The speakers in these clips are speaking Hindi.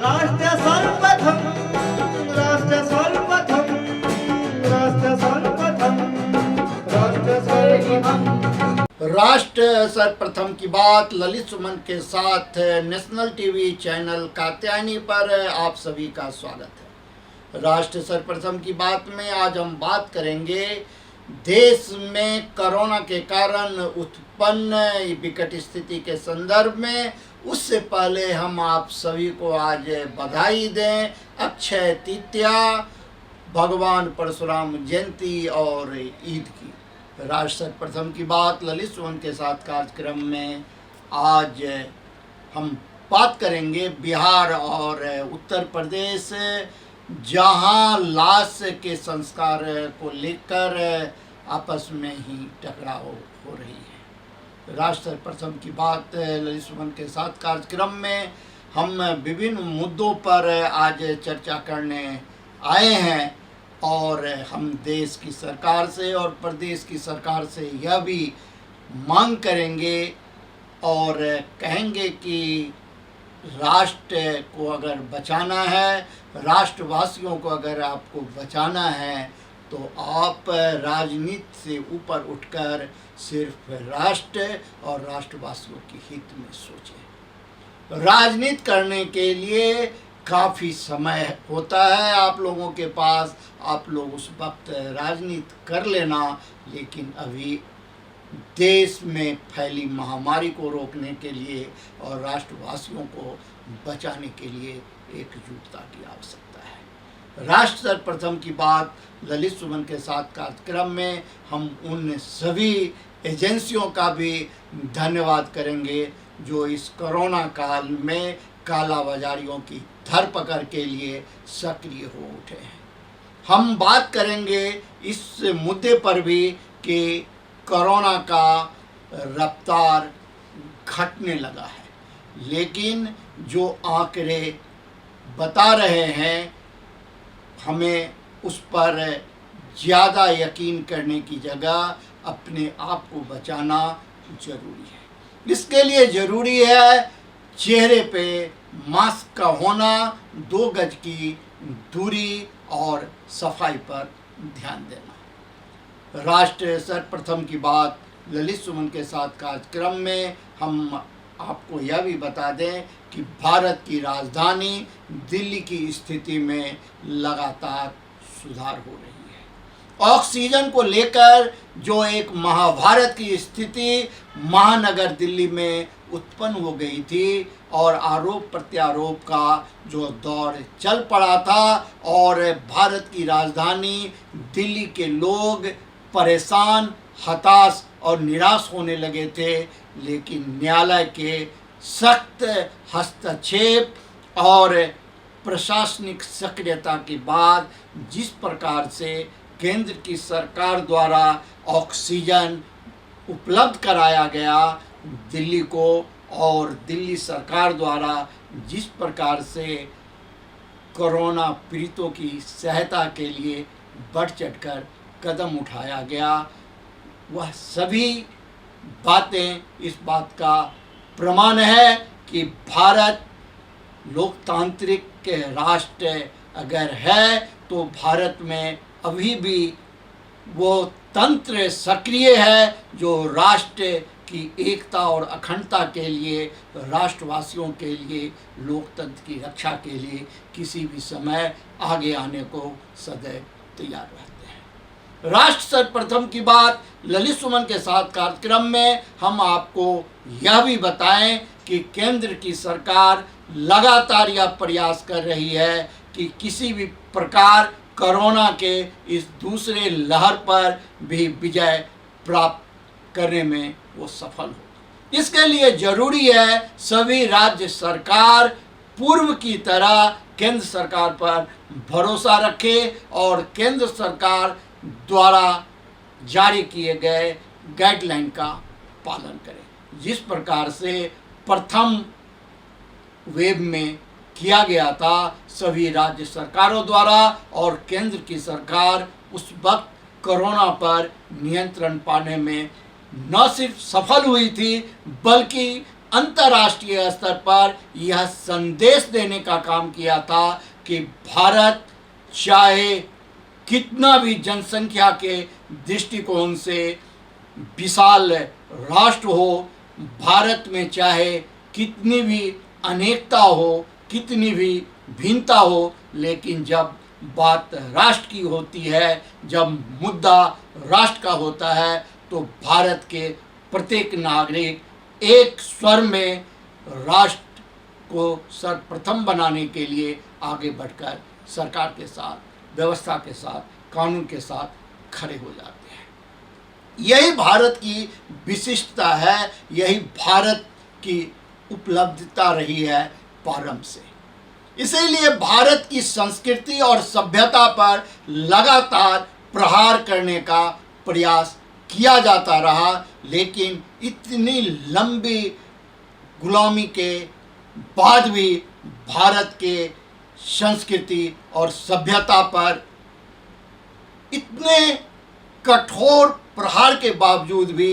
राष्ट्र सर्वप्रथम राष्ट्र सर्वप्रथम राष्ट्र सर्वप्रथम राष्ट्र सर्वप्रथम। राष्ट्र सर्वप्रथम की बात ललित सुमन के साथ नेशनल टीवी चैनल कात्यायनी पर आप सभी का स्वागत है। राष्ट्र सर्वप्रथम की बात में आज हम बात करेंगे देश में कोरोना के कारण उत्पन्न विकट स्थिति के संदर्भ में। उससे पहले हम आप सभी को आज बधाई दें अक्षय तृतीया, भगवान परशुराम जयंती और ईद की। राष्ट्र सर्वप्रथम की बात ललित सुमन के साथ कार्यक्रम में आज हम बात करेंगे बिहार और उत्तर प्रदेश, जहां लाश के संस्कार को लेकर आपस में ही टकराव हो रही है। राष्ट्र सर्वप्रथम की बात ललित सुमन के साथ कार्यक्रम में हम विभिन्न मुद्दों पर आज चर्चा करने आए हैं और हम देश की सरकार से और प्रदेश की सरकार से यह भी मांग करेंगे और कहेंगे कि राष्ट्र को अगर बचाना है, राष्ट्रवासियों को अगर आपको बचाना है तो आप राजनीति से ऊपर उठकर सिर्फ राष्ट्र और राष्ट्रवासियों के हित में सोचें। राजनीति करने के लिए काफ़ी समय होता है आप लोगों के पास, आप लोग उस वक्त राजनीति कर लेना, लेकिन अभी देश में फैली महामारी को रोकने के लिए और राष्ट्रवासियों को बचाने के लिए एकजुटता की आवश्यकता है। राष्ट्र सर्वप्रथम की बात ललित सुमन के साथ कार्यक्रम में हम उन सभी एजेंसियों का भी धन्यवाद करेंगे जो इस कोरोना काल में कालाबाजारियों की धरपकड़ के लिए सक्रिय हो उठे हैं। हम बात करेंगे इस मुद्दे पर भी कि कोरोना का रफ्तार घटने लगा है, लेकिन जो आंकड़े बता रहे हैं हमें उस पर ज़्यादा यकीन करने की जगह अपने आप को बचाना जरूरी है। इसके लिए ज़रूरी है चेहरे पे मास्क का होना, 2 गज की दूरी और सफाई पर ध्यान देना। राष्ट्र सर्वप्रथम की बात ललित सुमन के साथ कार्यक्रम में हम आपको यह भी बता दें कि भारत की राजधानी दिल्ली की स्थिति में लगातार सुधार हो रही है। ऑक्सीजन को लेकर जो एक महाभारत की स्थिति महानगर दिल्ली में उत्पन्न हो गई थी और आरोप प्रत्यारोप का जो दौर चल पड़ा था और भारत की राजधानी दिल्ली के लोग परेशान, हताश और निराश होने लगे थे, लेकिन न्यायालय के सख्त हस्तक्षेप और प्रशासनिक सक्रियता के बाद जिस प्रकार से केंद्र की सरकार द्वारा ऑक्सीजन उपलब्ध कराया गया दिल्ली को और दिल्ली सरकार द्वारा जिस प्रकार से कोरोना पीड़ितों की सहायता के लिए बढ़ चढ़कर कदम उठाया गया, वह सभी बातें इस बात का प्रमाण है कि भारत लोकतांत्रिक राष्ट्र अगर है तो भारत में अभी भी वो तंत्र सक्रिय है जो राष्ट्र की एकता और अखंडता के लिए, राष्ट्रवासियों के लिए, लोकतंत्र की रक्षा के लिए किसी भी समय आगे आने को सदैव तैयार रहते हैं। राष्ट्र सर्वप्रथम की बात ललित सुमन के साथ कार्यक्रम में हम आपको यह भी बताएं कि केंद्र की सरकार लगातार यह प्रयास कर रही है कि किसी भी प्रकार कोरोना के इस दूसरे लहर पर भी विजय प्राप्त करने में वो सफल हो। इसके लिए जरूरी है सभी राज्य सरकार पूर्व की तरह केंद्र सरकार पर भरोसा रखे और केंद्र सरकार द्वारा जारी किए गए गाइडलाइन का पालन करें। जिस प्रकार से प्रथम वेव में किया गया था सभी राज्य सरकारों द्वारा और केंद्र की सरकार उस वक्त कोरोना पर नियंत्रण पाने में न सिर्फ सफल हुई थी बल्कि अंतर्राष्ट्रीय स्तर पर यह संदेश देने का काम किया था कि भारत चाहे कितना भी जनसंख्या के दृष्टिकोण से विशाल राष्ट्र हो, भारत में चाहे कितनी भी अनेकता हो, कितनी भी भिन्नता हो, लेकिन जब बात राष्ट्र की होती है, जब मुद्दा राष्ट्र का होता है, तो भारत के प्रत्येक नागरिक एक स्वर में राष्ट्र को सर्वप्रथम बनाने के लिए आगे बढ़कर सरकार के साथ, व्यवस्था के साथ, कानून के साथ खड़े हो जाते हैं। यही भारत की विशिष्टता है, यही भारत की उपलब्धता रही है प्रारंभ से। इसीलिए भारत की संस्कृति और सभ्यता पर लगातार प्रहार करने का प्रयास किया जाता रहा, लेकिन इतनी लंबी गुलामी के बाद भी भारत के संस्कृति और सभ्यता पर इतने कठोर प्रहार के बावजूद भी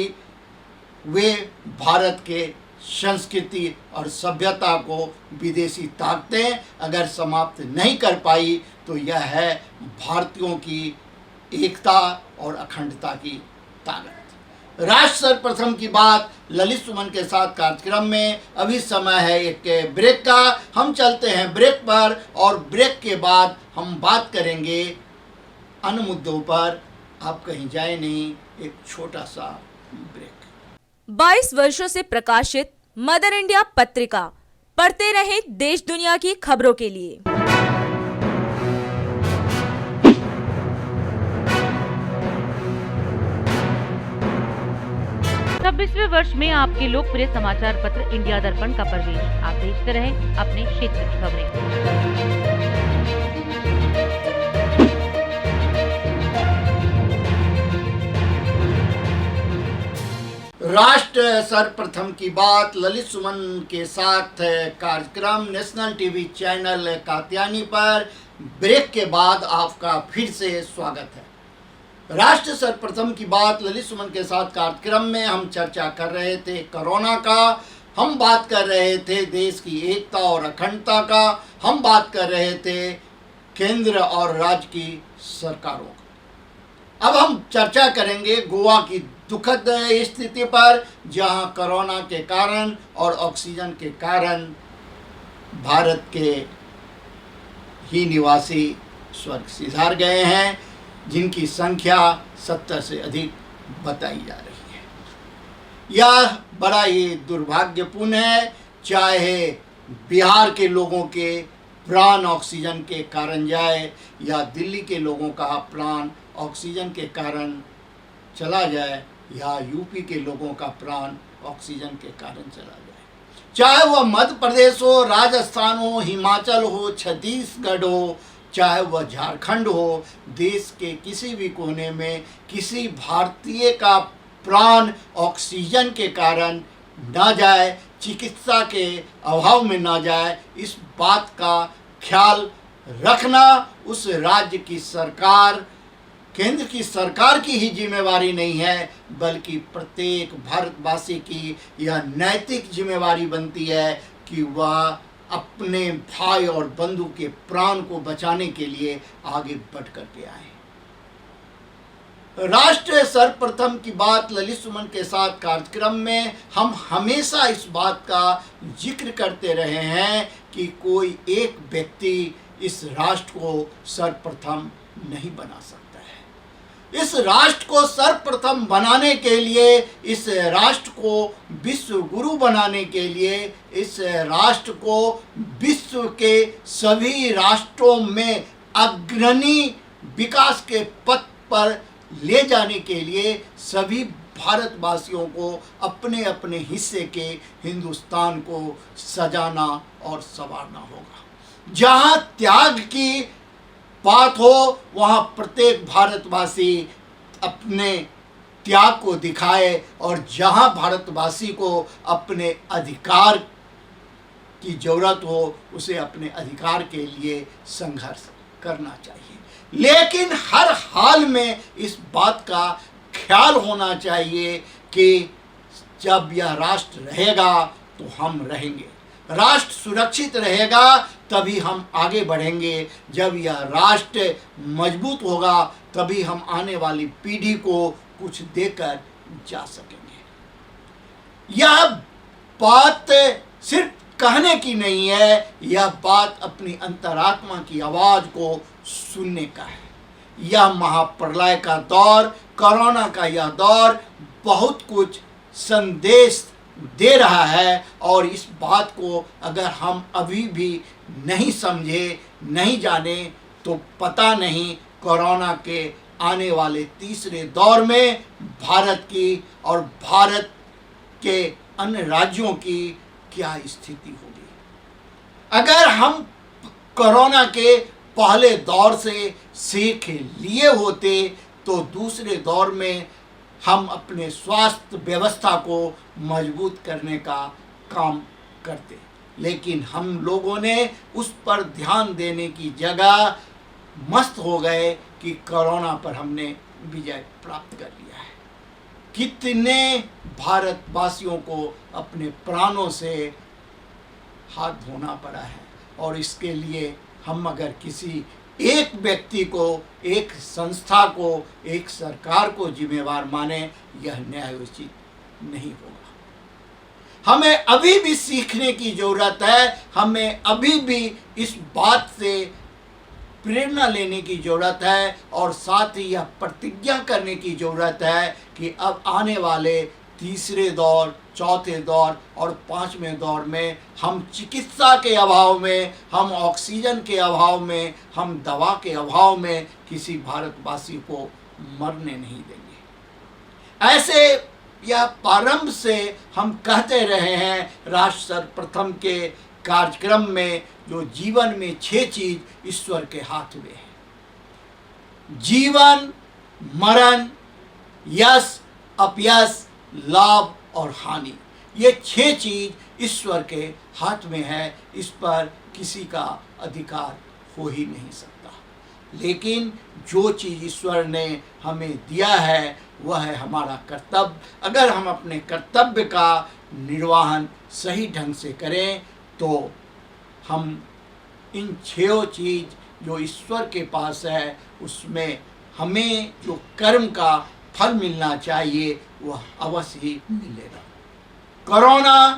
वे भारत के संस्कृति और सभ्यता को विदेशी ताकतें अगर समाप्त नहीं कर पाई, तो यह है भारतीयों की एकता और अखंडता की ताकत। राष्ट्र सर्वप्रथम की बात ललित सुमन के साथ कार्यक्रम में। अभी समय है एक ब्रेक का, हम चलते हैं ब्रेक पर और ब्रेक के बाद हम बात करेंगे अन्य मुद्दों पर। आप कहीं जाए नहीं, एक छोटा सा ब्रेक। 22 वर्षों से प्रकाशित मदर इंडिया पत्रिका, पढ़ते रहें देश दुनिया की खबरों के लिए। 26वें वर्ष में आपके लोकप्रिय समाचार पत्र इंडिया दर्पण का प्रवेश। आप देखते रहें अपने क्षेत्र की खबरें। राष्ट्र सर्वप्रथम की बात ललित सुमन के साथ कार्यक्रम नेशनल टीवी चैनल कात्यायनी पर। ब्रेक के बाद आपका फिर से स्वागत है। राष्ट्र सर्वप्रथम की बात ललित सुमन के साथ कार्यक्रम में हम चर्चा कर रहे थे कोरोना का, हम बात कर रहे थे देश की एकता और अखंडता का, हम बात कर रहे थे केंद्र और राज्य की सरकारों का। अब हम चर्चा करेंगे गोवा की दुखद स्थिति पर, जहां कोरोना के कारण और ऑक्सीजन के कारण भारत के ही निवासी स्वर्ग सिधार गए हैं, जिनकी संख्या 70 से अधिक बताई जा रही है। यह बड़ा ही दुर्भाग्यपूर्ण है। चाहे बिहार के लोगों के प्राण ऑक्सीजन के कारण जाए या दिल्ली के लोगों का प्राण ऑक्सीजन के कारण चला जाए या यूपी के लोगों का प्राण ऑक्सीजन के कारण चला जाए, चाहे वह मध्य प्रदेश हो, राजस्थान हो, हिमाचल हो, छत्तीसगढ़ हो, चाहे वह झारखंड हो, देश के किसी भी कोने में किसी भारतीय का प्राण ऑक्सीजन के कारण ना जाए, चिकित्सा के अभाव में ना जाए, इस बात का ख्याल रखना उस राज्य की सरकार, केंद्र की सरकार की ही जिम्मेवारी नहीं है, बल्कि प्रत्येक भारतवासी की यह नैतिक जिम्मेवारी बनती है कि वह अपने भाई और बंधु के प्राण को बचाने के लिए आगे बढ़ कर के आए। राष्ट्र सर्वप्रथम की बात ललित सुमन के साथ कार्यक्रम में हम हमेशा इस बात का जिक्र करते रहे हैं कि कोई एक व्यक्ति इस राष्ट्र को सर्वप्रथम नहीं बना सकता है। इस राष्ट्र को सर्वप्रथम बनाने के लिए, इस राष्ट्र को विश्व गुरु बनाने के लिए, इस राष्ट्र को विश्व के सभी राष्ट्रों में अग्रणी विकास के पथ पर ले जाने के लिए सभी भारतवासियों को अपने अपने हिस्से के हिंदुस्तान को सजाना और संवारना होगा। जहाँ त्याग की बात हो, वहाँ प्रत्येक भारतवासी अपने त्याग को दिखाए, और जहाँ भारतवासी को अपने अधिकार की जरूरत हो, उसे अपने अधिकार के लिए संघर्ष करना चाहिए। लेकिन हर हाल में इस बात का ख्याल होना चाहिए कि जब यह राष्ट्र रहेगा तो हम रहेंगे। राष्ट्र सुरक्षित रहेगा तभी हम आगे बढ़ेंगे। जब यह राष्ट्र मजबूत होगा तभी हम आने वाली पीढ़ी को कुछ देकर जा सकेंगे। यह बात सिर्फ कहने की नहीं है, यह बात अपनी अंतरात्मा की आवाज को सुनने का है। यह महाप्रलय का दौर, कोरोना का यह दौर बहुत कुछ संदेश दे रहा है और इस बात को अगर हम अभी भी नहीं समझे, नहीं जाने तो पता नहीं कोरोना के आने वाले तीसरे दौर में भारत की और भारत के अन्य राज्यों की क्या स्थिति होगी। अगर हम कोरोना के पहले दौर से सीख लिए होते तो दूसरे दौर में हम अपने स्वास्थ्य व्यवस्था को मजबूत करने का काम करते, लेकिन हम लोगों ने उस पर ध्यान देने की जगह मस्त हो गए कि कोरोना पर हमने विजय प्राप्त कर लिया है। कितने भारतवासियों को अपने प्राणों से हाथ धोना पड़ा है और इसके लिए हम अगर किसी एक व्यक्ति को, एक संस्था को, एक सरकार को जिम्मेवार माने, यह न्यायोचित नहीं होगा। हमें अभी भी सीखने की जरूरत है। हमें अभी भी इस बात से प्रेरणा लेने की जरूरत है और साथ ही यह प्रतिज्ञा करने की जरूरत है कि अब आने वाले तीसरे दौर, चौथे दौर और पांचवें दौर में हम चिकित्सा के अभाव में, हम ऑक्सीजन के अभाव में, हम दवा के अभाव में किसी भारतवासी को मरने नहीं देंगे। ऐसे यह प्रारंभ से हम कहते रहे हैं। राष्ट्र सर्वप्रथम के कार्यक्रम में जो जीवन में 6 चीज ईश्वर के हाथ में है: जीवन, मरण, यश, अपयश, लाभ और हानि। ये 6 चीज ईश्वर के हाथ में है। इस पर किसी का अधिकार हो ही नहीं सकता। लेकिन जो चीज ईश्वर ने हमें दिया है वह है हमारा कर्तव्य। अगर हम अपने कर्तव्य का निर्वहन सही ढंग से करें तो हम इन 6 चीज जो ईश्वर के पास है उसमें हमें जो कर्म का फल मिलना चाहिए वह अवश्य ही मिलेगा। कोरोना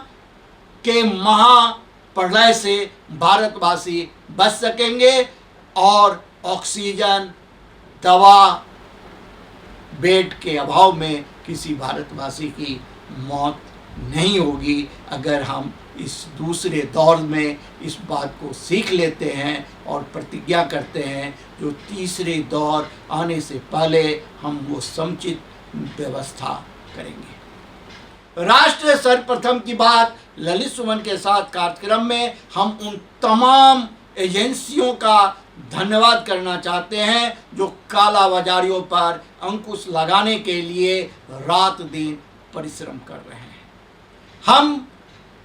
के महाप्रलय से भारतवासी बच सकेंगे और ऑक्सीजन, दवा, बेड के अभाव में किसी भारतवासी की मौत नहीं होगी अगर हम इस दूसरे दौर में इस बात को सीख लेते हैं और प्रतिज्ञा करते हैं जो तीसरे दौर आने से पहले हम वो समुचित व्यवस्था करेंगे। राष्ट्र सर्वप्रथम की बात ललित सुमन के साथ कार्यक्रम में हम उन तमाम एजेंसियों का धन्यवाद करना चाहते हैं जो कालाबाजारियों पर अंकुश लगाने के लिए रात दिन परिश्रम कर रहे हैं। हम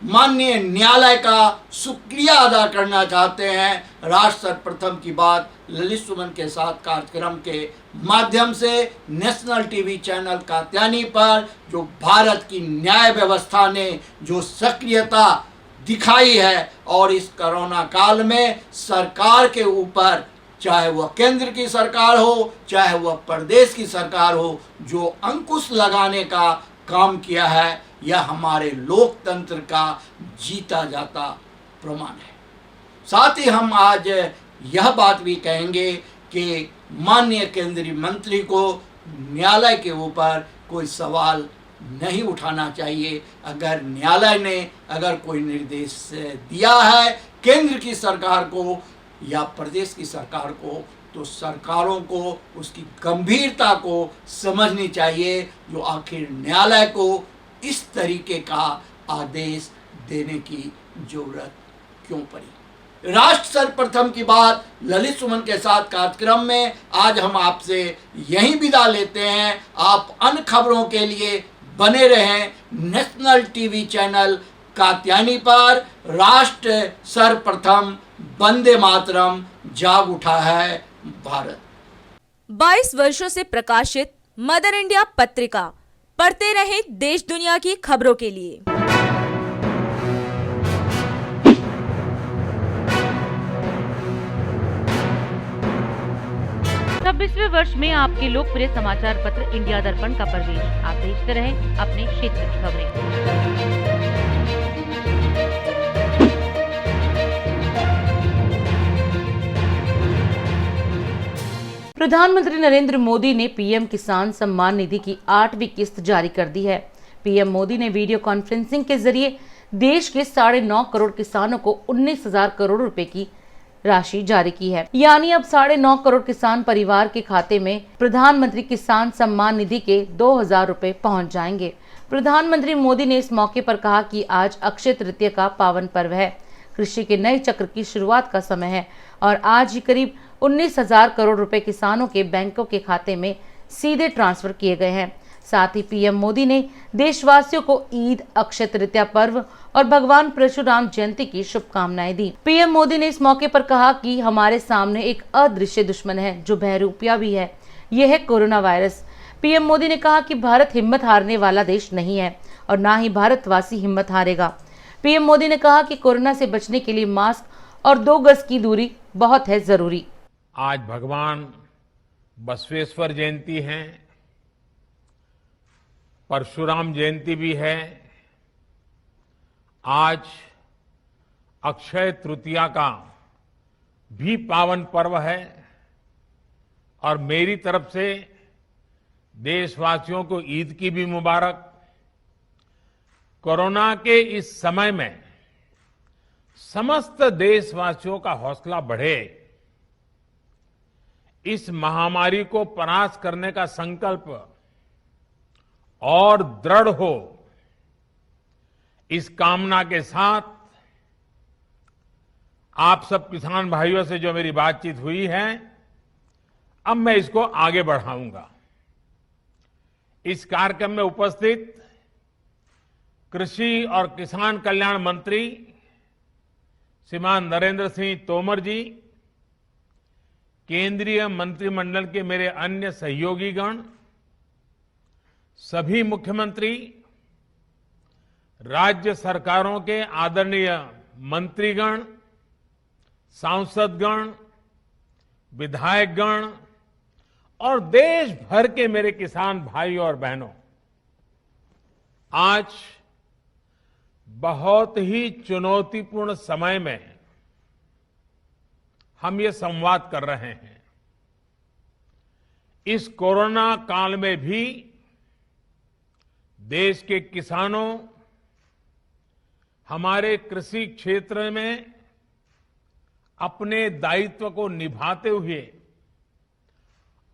माननीय न्यायालय का शुक्रिया अदा करना चाहते हैं। राष्ट्र सर्वप्रथम की बात ललित सुमन के साथ कार्यक्रम के माध्यम से नेशनल टीवी चैनल कात्यायनी पर जो भारत की न्याय व्यवस्था ने जो सक्रियता दिखाई है और इस कोरोना काल में सरकार के ऊपर, चाहे वह केंद्र की सरकार हो चाहे वह प्रदेश की सरकार हो, जो अंकुश लगाने का काम किया है यह हमारे लोकतंत्र का जीता जाता प्रमाण है। साथ ही हम आज यह बात भी कहेंगे कि माननीय केंद्रीय मंत्री को न्यायालय के ऊपर कोई सवाल नहीं उठाना चाहिए। अगर न्यायालय ने अगर कोई निर्देश दिया है केंद्र की सरकार को या प्रदेश की सरकार को तो सरकारों को उसकी गंभीरता को समझनी चाहिए जो आखिर न्यायालय को इस तरीके का आदेश देने की जरूरत क्यों पड़ी। राष्ट्र सर्वप्रथम की बात ललित सुमन के साथ कार्यक्रम में आज हम आपसे यहीं विदा लेते हैं। आप अन्य खबरों के लिए बने रहें नेशनल टीवी चैनल कात्यायनी पर। राष्ट्र सर्वप्रथम, वंदे मातरम, जाग उठा है भारत। 22 वर्षों से प्रकाशित मदर इंडिया पत्रिका, पढ़ते रहें देश दुनिया की खबरों के लिए। 26वें वर्ष में आपके लोकप्रिय समाचार पत्र इंडिया दर्पण का प्रवेश। आप देखते रहें अपने क्षेत्र की खबरें। प्रधानमंत्री नरेंद्र मोदी ने पीएम किसान सम्मान निधि की 8वीं किस्त जारी कर दी है। पीएम मोदी ने वीडियो कॉन्फ्रेंसिंग के जरिए देश के 9.5 करोड़ किसानों को 19,000 करोड़ रुपए की राशि जारी की है। यानी अब 9.5 करोड़ किसान परिवार के खाते में प्रधानमंत्री किसान सम्मान निधि के 2,000 रुपए पहुंच जाएंगे। प्रधानमंत्री मोदी ने इस मौके पर कहा कि आज अक्षय तृतीया का पावन पर्व है, कृषि के नए चक्र की शुरुआत का समय है और आज ही करीब 19,000 करोड़ रुपए किसानों के बैंकों के खाते में सीधे ट्रांसफर किए गए हैं। साथ ही पीएम मोदी ने देशवासियों को ईद, अक्षय तृतीया पर्व और भगवान परशुराम जयंती की शुभकामनाएं दी। पीएम मोदी ने इस मौके पर कहा कि हमारे सामने एक अदृश्य दुश्मन है जो बहरूपिया भी है, यह है कोरोना वायरस। पीएम मोदी ने कहा कि भारत हिम्मत हारने वाला देश नहीं है और ना ही भारतवासी हिम्मत हारेगा। पीएम मोदी ने कहा कि कोरोना से बचने के लिए मास्क और 2 गज की दूरी बहुत है जरूरी। आज भगवान बसवेश्वर जयंती है, परशुराम जयंती भी है। आज अक्षय तृतीया का भी पावन पर्व है और मेरी तरफ से देशवासियों को ईद की भी मुबारक। कोरोना के इस समय में समस्त देशवासियों का हौसला बढ़े, इस महामारी को परास्त करने का संकल्प और दृढ़ हो, इस कामना के साथ आप सब किसान भाइयों से जो मेरी बातचीत हुई है, अब मैं इसको आगे बढ़ाऊंगा। इस कार्यक्रम में उपस्थित कृषि और किसान कल्याण मंत्री श्रीमान नरेंद्र सिंह तोमर जी, केंद्रीय मंत्रिमंडल के मेरे अन्य सहयोगीगण, सभी मुख्यमंत्री, राज्य सरकारों के आदरणीय मंत्रीगण, सांसदगण, विधायकगण और देश भर के मेरे किसान भाई और बहनों, आज बहुत ही चुनौतीपूर्ण समय में हम ये संवाद कर रहे हैं। इस कोरोना काल में भी देश के किसानों, हमारे कृषि क्षेत्र में अपने दायित्व को निभाते हुए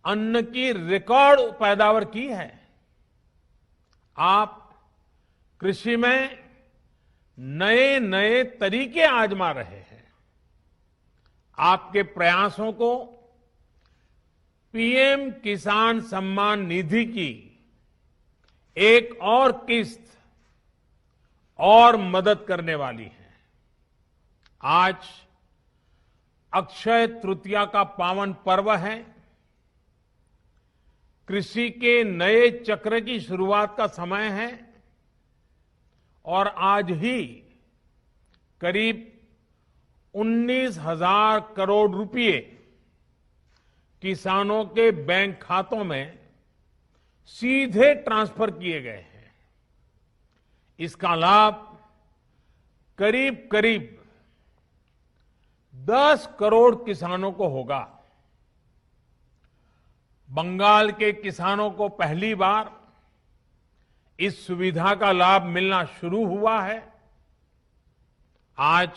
अन्न की रिकॉर्ड पैदावार की है। आप कृषि में नए नए तरीके आजमा रहे हैं। आपके प्रयासों को पीएम किसान सम्मान निधि की एक और किस्त और मदद करने वाली है। आज अक्षय तृतीया का पावन पर्व है, कृषि के नए चक्र की शुरुआत का समय है और आज ही करीब 19,000 करोड़ रुपए किसानों के बैंक खातों में सीधे ट्रांसफर किए गए हैं। इसका लाभ करीब करीब 10 करोड़ किसानों को होगा। बंगाल के किसानों को पहली बार इस सुविधा का लाभ मिलना शुरू हुआ है। आज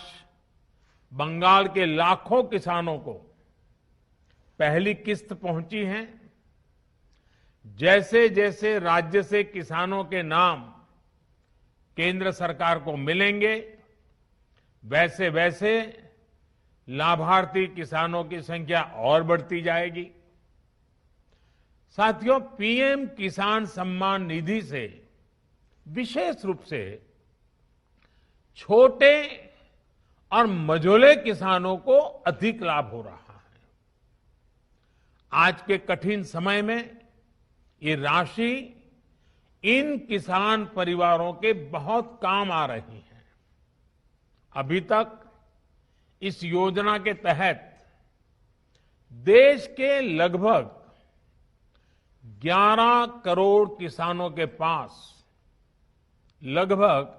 बंगाल के लाखों किसानों को पहली किस्त पहुंची है। जैसे जैसे राज्य से किसानों के नाम केंद्र सरकार को मिलेंगे, वैसे वैसे लाभार्थी किसानों की संख्या और बढ़ती जाएगी। साथियों, पीएम किसान सम्मान निधि से विशेष रूप से छोटे और मझोले किसानों को अधिक लाभ हो रहा है। आज के कठिन समय में ये राशि इन किसान परिवारों के बहुत काम आ रही है। अभी तक इस योजना के तहत देश के लगभग 11 करोड़ किसानों के पास लगभग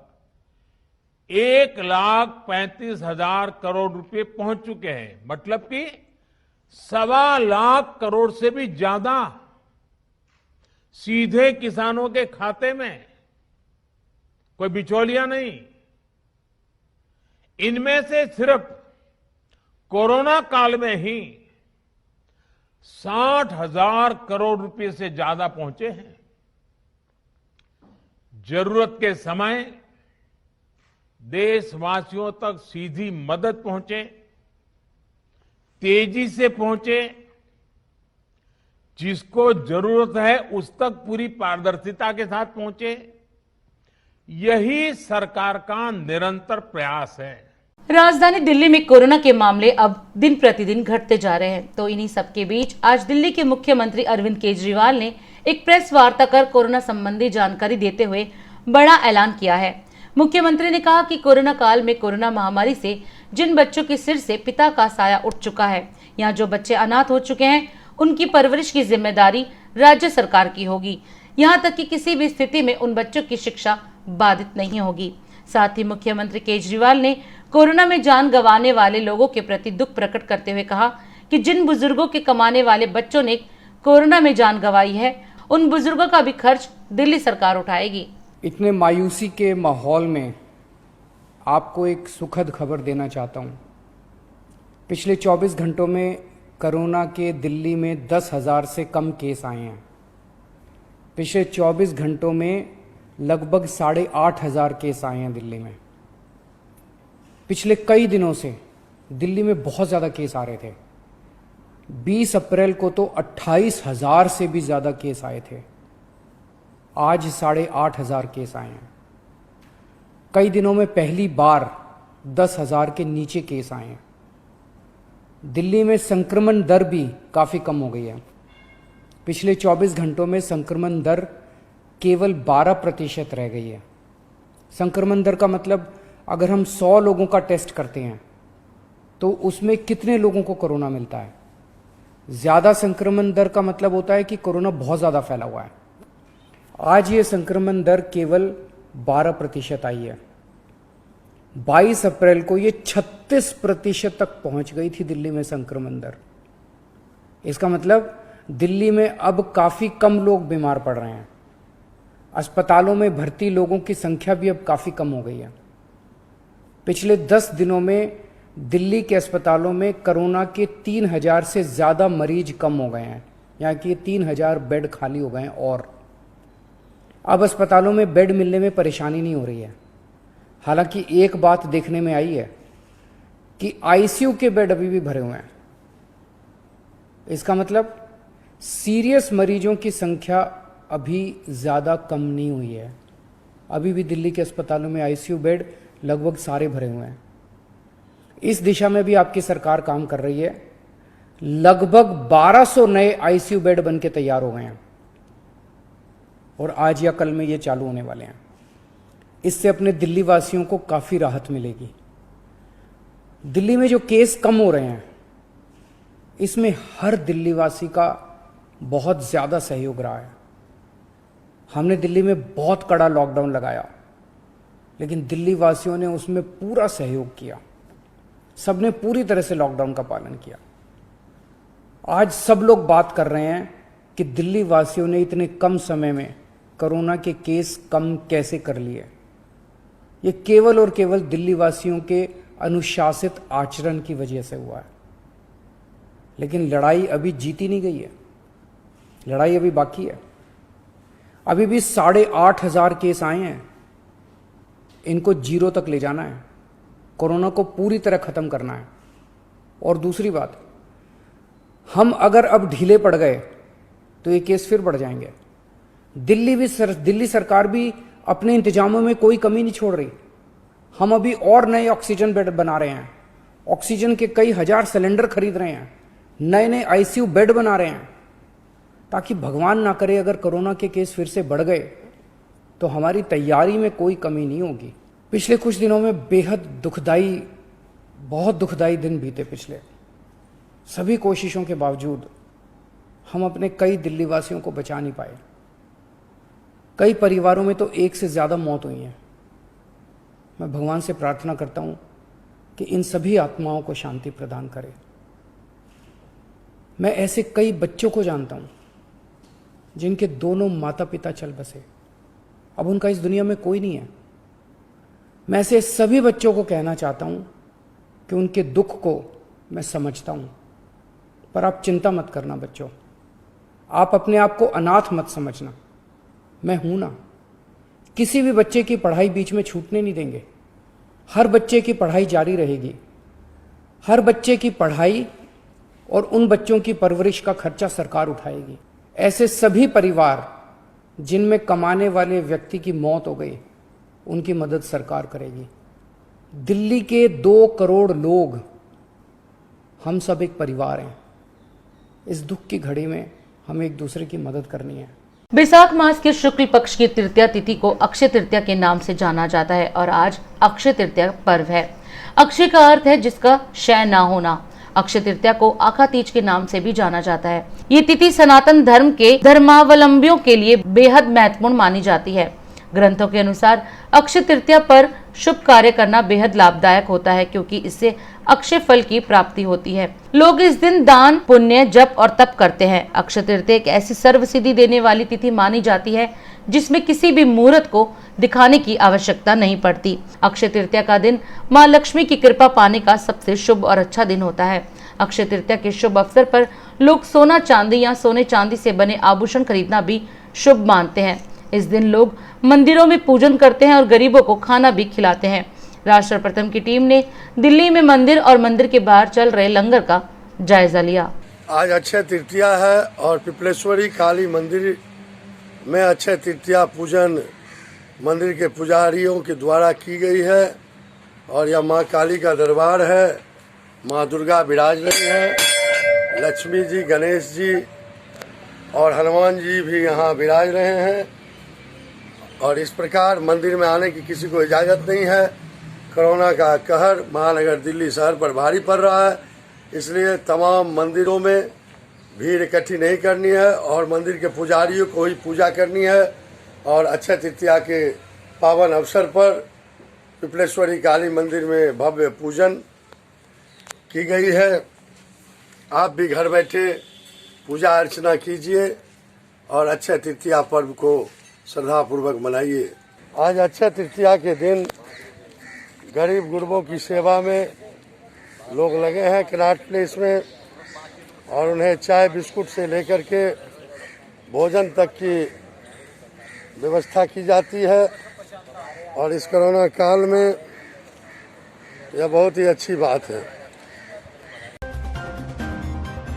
1,35,000 करोड़ रुपए पहुंच चुके हैं। मतलब कि 1.25 लाख करोड़ से भी ज्यादा सीधे किसानों के खाते में, कोई बिचौलिया नहीं। इनमें से सिर्फ कोरोना काल में ही 60,000 करोड़ रुपए से ज्यादा पहुंचे हैं। जरूरत के समय देशवासियों तक सीधी मदद पहुंचे, तेजी से पहुंचे, जिसको जरूरत है उस तक पूरी पारदर्शिता के साथ पहुंचे, यही सरकार का निरंतर प्रयास है। राजधानी दिल्ली में कोरोना के मामले अब दिन प्रतिदिन घटते जा रहे हैं। तो इन्हीं सबके बीच आज दिल्ली के मुख्यमंत्री अरविंद केजरीवाल ने एक प्रेस वार्ता कर कोरोना संबंधी जानकारी देते हुए बड़ा ऐलान किया है। मुख्यमंत्री ने कहा कि कोरोना काल में कोरोना महामारी से जिन बच्चों के सिर से पिता का साया उठ चुका है, यहाँ जो बच्चे अनाथ हो चुके हैं, उनकी परवरिश की जिम्मेदारी राज्य सरकार की होगी। यहाँ तक कि किसी भी स्थिति में उन बच्चों की शिक्षा बाधित नहीं होगी। साथ ही मुख्यमंत्री केजरीवाल ने कोरोना में जान गंवाने वाले लोगों के प्रति दुख प्रकट करते हुए कहा कि जिन बुजुर्गों के कमाने वाले बच्चों ने कोरोना में जान गंवाई है, उन बुजुर्गों का भी खर्च दिल्ली सरकार उठाएगी। इतने मायूसी के माहौल में आपको एक सुखद खबर देना चाहता हूँ। पिछले 24 घंटों में कोरोना के दिल्ली में 10,000 से कम केस आए हैं। पिछले 24 घंटों में लगभग 8,500 केस आए हैं दिल्ली में। पिछले कई दिनों से दिल्ली में बहुत ज़्यादा केस आ रहे थे। 20 अप्रैल को तो 28,000 से भी ज़्यादा केस आए थे। आज 8,500 केस आए हैं। कई दिनों में पहली बार 10,000 के नीचे केस आए हैं। दिल्ली में संक्रमण दर भी काफ़ी कम हो गई है। पिछले 24 घंटों में संक्रमण दर केवल 12% रह गई है। संक्रमण दर का मतलब अगर हम 100 लोगों का टेस्ट करते हैं तो उसमें कितने लोगों को कोरोना मिलता है। ज़्यादा संक्रमण दर का मतलब होता है कि कोरोना बहुत ज़्यादा फैला हुआ है। आज ये संक्रमण दर केवल 12% आई है। 22 अप्रैल को ये 36% तक पहुंच गई थी दिल्ली में संक्रमण दर। इसका मतलब दिल्ली में अब काफ़ी कम लोग बीमार पड़ रहे हैं। अस्पतालों में भर्ती लोगों की संख्या भी अब काफ़ी कम हो गई है। पिछले 10 दिनों में दिल्ली के अस्पतालों में कोरोना के 3,000 से ज़्यादा मरीज कम हो गए हैं। यहाँ की 3,000 बेड खाली हो गए हैं और अब अस्पतालों में बेड मिलने में परेशानी नहीं हो रही है। हालांकि एक बात देखने में आई है कि आईसीयू के बेड अभी भी भरे हुए हैं। इसका मतलब सीरियस मरीजों की संख्या अभी ज़्यादा कम नहीं हुई है। अभी भी दिल्ली के अस्पतालों में आईसीयू बेड लगभग सारे भरे हुए हैं। इस दिशा में भी आपकी सरकार काम कर रही है। लगभग 1200 नए आईसीयू बेड बन के तैयार हो गए हैं और आज या कल में ये चालू होने वाले हैं। इससे अपने दिल्ली वासियों को काफ़ी राहत मिलेगी। दिल्ली में जो केस कम हो रहे हैं, इसमें हर दिल्ली वासी का बहुत ज़्यादा सहयोग रहा है। हमने दिल्ली में बहुत कड़ा लॉकडाउन लगाया, लेकिन दिल्ली वासियों ने उसमें पूरा सहयोग किया। सबने पूरी तरह से लॉकडाउन का पालन किया। आज सब लोग बात कर रहे हैं कि दिल्ली वासियों ने इतने कम समय में कोरोना के केस कम कैसे कर लिए। ये केवल और केवल दिल्ली वासियों के अनुशासित आचरण की वजह से हुआ है। लेकिन लड़ाई अभी जीती नहीं गई है। लड़ाई अभी बाकी है। अभी भी 8,500 केस आए हैं। इनको 0 तक ले जाना है। कोरोना को पूरी तरह खत्म करना है। और दूसरी बात, हम अगर अब ढीले पड़ गए तो ये केस फिर बढ़ जाएंगे। दिल्ली सरकार भी अपने इंतजामों में कोई कमी नहीं छोड़ रही। हम अभी और नए ऑक्सीजन बेड बना रहे हैं। ऑक्सीजन के कई हजार सिलेंडर खरीद रहे हैं। नए नए आईसीयू बेड बना रहे हैं, ताकि भगवान ना करे अगर कोरोना के केस फिर से बढ़ गए तो हमारी तैयारी में कोई कमी नहीं होगी। पिछले कुछ दिनों में बेहद दुखदाई, बहुत दुखदाई दिन बीते पिछले। सभी कोशिशों के बावजूद हम अपने कई दिल्ली वासियों को बचा नहीं पाए। कई परिवारों में तो एक से ज़्यादा मौत हुई हैं। मैं भगवान से प्रार्थना करता हूँ कि इन सभी आत्माओं को शांति प्रदान करे। मैं ऐसे कई बच्चों को जानता हूँ जिनके दोनों माता पिता चल बसे, अब उनका इस दुनिया में कोई नहीं है। मैं ऐसे सभी बच्चों को कहना चाहता हूँ कि उनके दुख को मैं समझता हूँ, पर आप चिंता मत करना बच्चों, आप अपने आप को अनाथ मत समझना, मैं हूं ना। किसी भी बच्चे की पढ़ाई बीच में छूटने नहीं देंगे। हर बच्चे की पढ़ाई जारी रहेगी। हर बच्चे की पढ़ाई और उन बच्चों की परवरिश का खर्चा सरकार उठाएगी। ऐसे सभी परिवार जिनमें कमाने वाले व्यक्ति की मौत हो गई, उनकी मदद सरकार करेगी। दिल्ली के 2 करोड़ लोग, हम सब एक परिवार हैं। इस दुख की घड़ी में हमें एक दूसरे की मदद करनी है। बैसाख मास के शुक्ल पक्ष की तृतीया तिथि को अक्षय तृतीया के नाम से जाना जाता है और आज अक्षय तृतीया पर्व है। अक्षय का अर्थ है जिसका क्षय ना होना। अक्षय तृतीया को आखा तीज के नाम से भी जाना जाता है। ये तिथि सनातन धर्म के धर्मावलंबियों के लिए बेहद महत्वपूर्ण मानी जाती है। ग्रंथों के अनुसार अक्षय तृतीया पर शुभ कार्य करना बेहद लाभदायक होता है, क्योंकि इससे अक्षय फल की प्राप्ति होती है। लोग इस दिन दान, पुण्य, जप और तप करते हैं। अक्षय तृतीया एक ऐसी सर्वसिद्धि देने वाली तिथि मानी जाती है जिसमें किसी भी मुहूर्त को दिखाने की आवश्यकता नहीं पड़ती। अक्षय तृतीया का दिन माँ लक्ष्मी की कृपा पाने का सबसे शुभ और अच्छा दिन होता है। अक्षय तृतीया के शुभ अवसर पर लोग सोना चांदी या सोने चांदी से बने आभूषण खरीदना भी शुभ मानते हैं। इस दिन लोग मंदिरों में पूजन करते हैं और गरीबों को खाना भी खिलाते हैं। राष्ट्र प्रथम की टीम ने दिल्ली में मंदिर और मंदिर के बाहर चल रहे लंगर का जायजा लिया। आज अक्षय तृतीया है और पिपलेश्वरी काली मंदिर में अक्षय तृतीया पूजन मंदिर के पुजारियों के द्वारा की गई है और यह माँ काली का दरबार है। माँ दुर्गा विराज रही है, लक्ष्मी जी, गणेश जी और हनुमान जी भी यहाँ विराज रहे हैं। और इस प्रकार मंदिर में आने की किसी को इजाज़त नहीं है। कोरोना का कहर महानगर दिल्ली शहर पर भारी पड़ रहा है, इसलिए तमाम मंदिरों में भीड़ इकट्ठी नहीं करनी है और मंदिर के पुजारियों को ही पूजा करनी है। और अक्षय तृतीया के पावन अवसर पर पिपलेश्वरी काली मंदिर में भव्य पूजन की गई है। आप भी घर बैठे पूजा अर्चना कीजिए और अक्षय तृतीया पर्व को श्रद्धापूर्वक मनाइए। आज अक्षय तृतीया के दिन गरीब गुरबों की सेवा में लोग लगे हैं कनॉट प्लेस में और उन्हें चाय बिस्कुट से लेकर के भोजन तक की व्यवस्था की जाती है। और इस कोरोना काल में यह बहुत ही अच्छी बात है।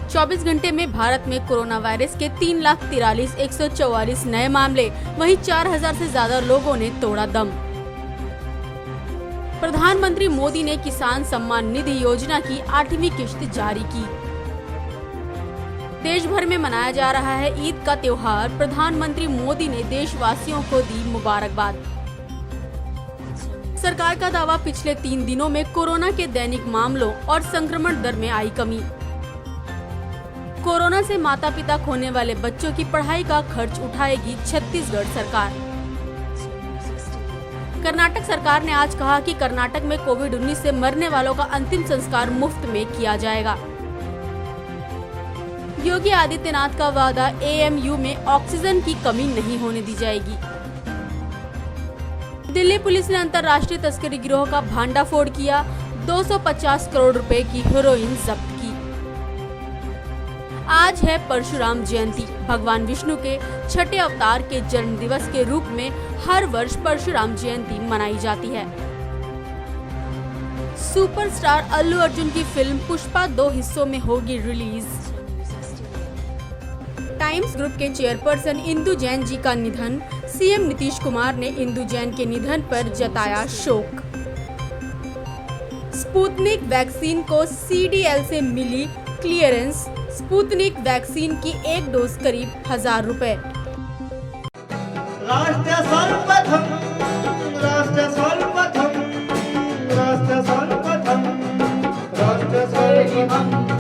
24 घंटे में भारत में कोरोना वायरस के 3,43,144 नए मामले, वहीं 4,000 से ज्यादा लोगों ने तोड़ा दम। प्रधानमंत्री मोदी ने किसान सम्मान निधि योजना की 8वीं किश्त जारी की। देश भर में मनाया जा रहा है ईद का त्योहार। प्रधानमंत्री मोदी ने देशवासियों को दी मुबारकबाद। सरकार का दावा, पिछले 3 दिनों में कोरोना के दैनिक मामलों और संक्रमण दर में आई कमी। कोरोना से माता पिता खोने वाले बच्चों की पढ़ाई का खर्च उठाएगी छत्तीसगढ़ सरकार। कर्नाटक सरकार ने आज कहा कि कर्नाटक में कोविड-19 से मरने वालों का अंतिम संस्कार मुफ्त में किया जाएगा। योगी आदित्यनाथ का वादा, एएमयू में ऑक्सीजन की कमी नहीं होने दी जाएगी। दिल्ली पुलिस ने अंतर्राष्ट्रीय तस्करी गिरोह का भांडाफोड़ किया। 250 करोड़ रुपए की हेरोइन जब्त की। आज है परशुराम जयंती। भगवान विष्णु के छठे अवतार के जन्म दिवस के रूप में हर वर्ष परशुराम जयंती मनाई जाती है। सुपरस्टार अल्लू अर्जुन की फिल्म पुष्पा 2 हिस्सों में होगी रिलीज। टाइम्स ग्रुप के चेयरपर्सन इंदु जैन जी का निधन। सीएम नीतीश कुमार ने इंदु जैन के निधन पर जताया शोक। स्पुतनिक वैक्सीन को सीडीएल से मिली क्लियरेंस। स्पुतनिक वैक्सीन की 1 डोज करीब 1000 रुपए। राष्ट्र सर्वप्रथम, राष्ट्र सर्वप्रथम, राष्ट्र सर्वप्रथम, राष्ट्र सर्वप्रथम।